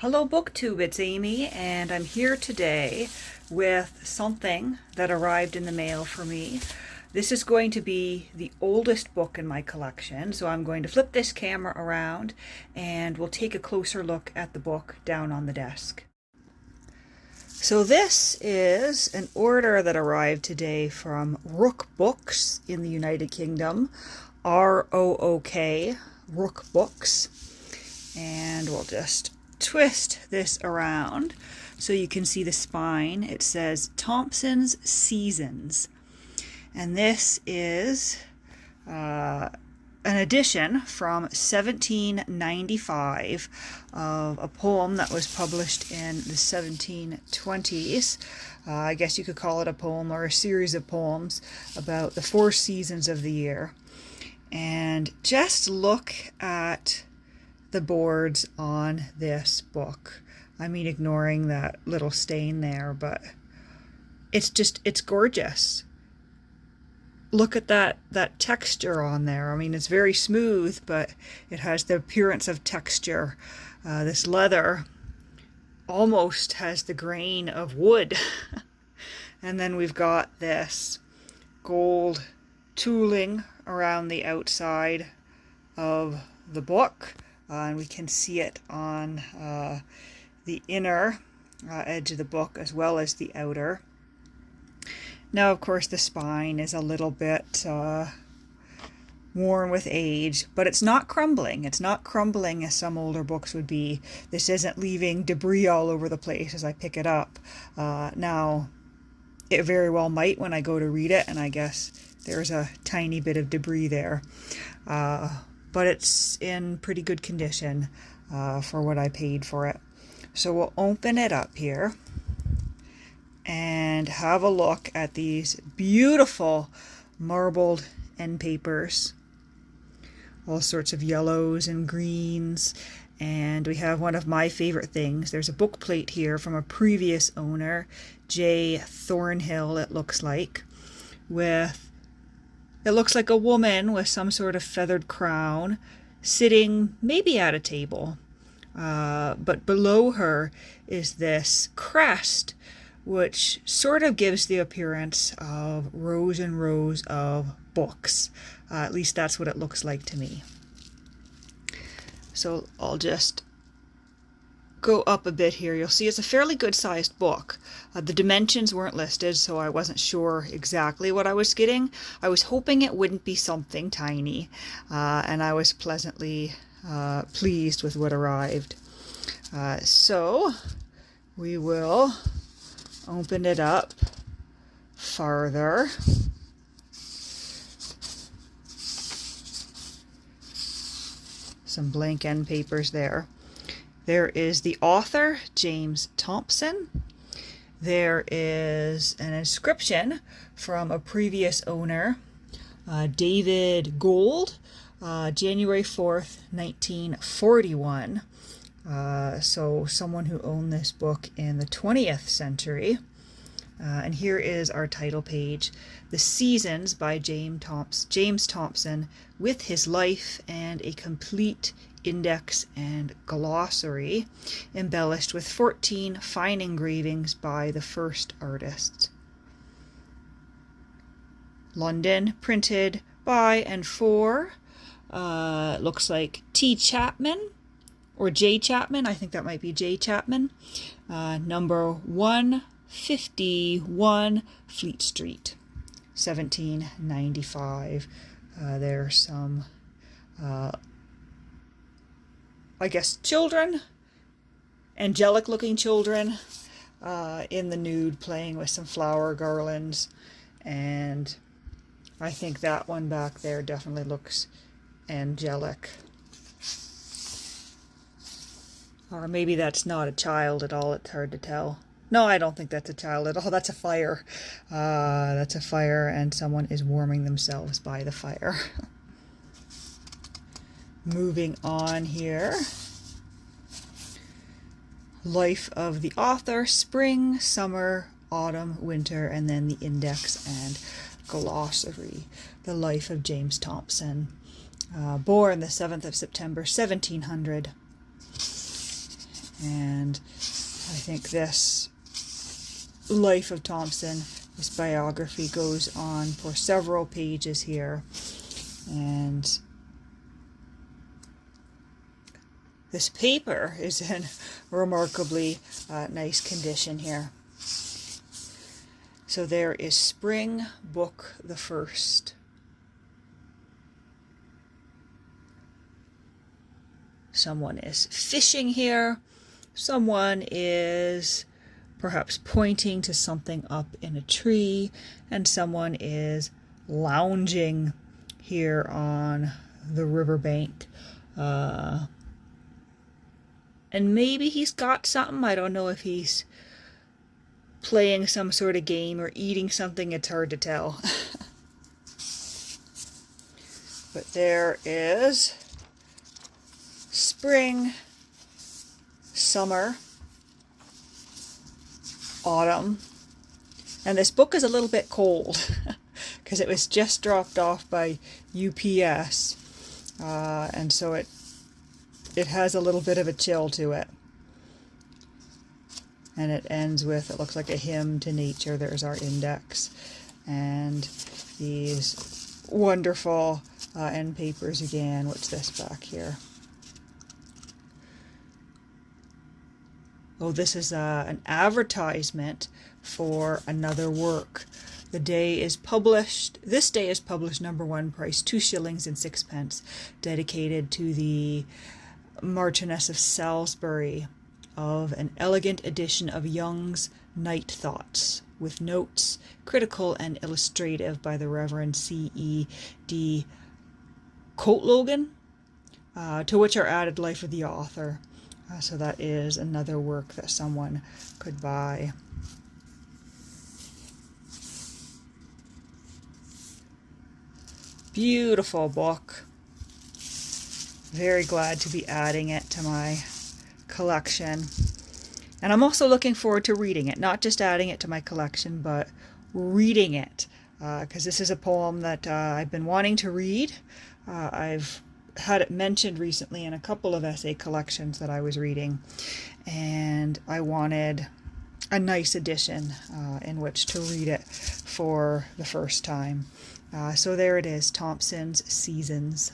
Hello BookTube, it's Amy, and I'm here today with something that arrived in the mail for me. This is going to be the oldest book in my collection, so I'm going to flip this camera around and we'll take a closer look at the book down on the desk. So this is an order that arrived today from Rook Books in the United Kingdom, R-O-O-K, Rook Books, and we'll just twist this around so you can see the spine. It says Thompson's Seasons, and this is an edition from 1795 of a poem that was published in the 1720s. I guess you could call it a poem or a series of poems about the 4 seasons of the year. And just look at the boards on this book. I mean, ignoring that little stain there, but it's gorgeous. Look at that texture on there. I mean, it's very smooth, but it has the appearance of texture. This leather almost has the grain of wood. And then we've got this gold tooling around the outside of the book. And we can see it on the inner edge of the book as well as the outer. Now, of course, the spine is a little bit worn with age, but it's not crumbling. It's not crumbling as some older books would be. This isn't leaving debris all over the place as I pick it up. Now, it very well might when I go to read it, and I guess there's a tiny bit of debris there. But it's in pretty good condition for what I paid for it. So we'll open it up here and have a look at these beautiful marbled end papers. All sorts of yellows and greens. And we have one of my favorite things. There's a book plate here from a previous owner, J. Thornhill, it looks like, it looks like a woman with some sort of feathered crown sitting maybe at a table. But below her is this crest, which sort of gives the appearance of rows and rows of books. At least that's what it looks like to me. So I'll just go up a bit here. You'll see it's a fairly good sized book. The dimensions weren't listed, so I wasn't sure exactly what I was getting. I was hoping it wouldn't be something tiny, and I was pleasantly pleased with what arrived. So we will open it up farther. Some blank end papers there. There is the author, James Thompson. There is an inscription from a previous owner, David Gold, January 4th, 1941. So someone who owned this book in the 20th century. And here is our title page, The Seasons by James Thompson, with his life and a complete index and glossary, embellished with 14 fine engravings by the first artists. London, printed by and for, looks like T. Chapman, or J. Chapman, I think that might be J. Chapman, number 151 Fleet Street, 1795. There's some I guess children, angelic looking children in the nude, playing with some flower garlands, and I think that one back there definitely looks angelic. Or maybe that's not a child at all, it's hard to tell. No, I don't think that's a child at all. That's a fire. That's a fire, and someone is warming themselves by the fire. Moving on here. Life of the author, spring, summer, autumn, winter, and then the index and glossary. The life of James Thompson. Born the 7th of September, 1700. And I think this Life of Thomson, this biography, goes on for several pages here. And this paper is in remarkably nice condition here. So there is Spring, Book the First. Someone is fishing here. Someone is perhaps pointing to something up in a tree. And someone is lounging here on the riverbank. And maybe he's got something. I don't know if he's playing some sort of game or eating something. It's hard to tell. But there is spring, summer, autumn. And this book is a little bit cold because it was just dropped off by UPS. And so it has a little bit of a chill to it. And it ends with, it looks like a hymn to nature. There's our index. And these wonderful end papers again. What's this back here? Oh, this is an advertisement for another work. This day is published #1 price, 2 shillings and 6 pence, dedicated to the Marchioness of Salisbury, of an elegant edition of Young's Night Thoughts, with notes, critical and illustrative, by the Reverend C.E.D. Coatlogan, to which are added Life of the author. So that is another work that someone could buy. Beautiful book. Very glad to be adding it to my collection. And I'm also looking forward to reading it. Not just adding it to my collection, but reading it. Because this is a poem that I've been wanting to read. I've had it mentioned recently in a couple of essay collections that I was reading, and I wanted a nice edition in which to read it for the first time. So there it is, Thomson's Seasons.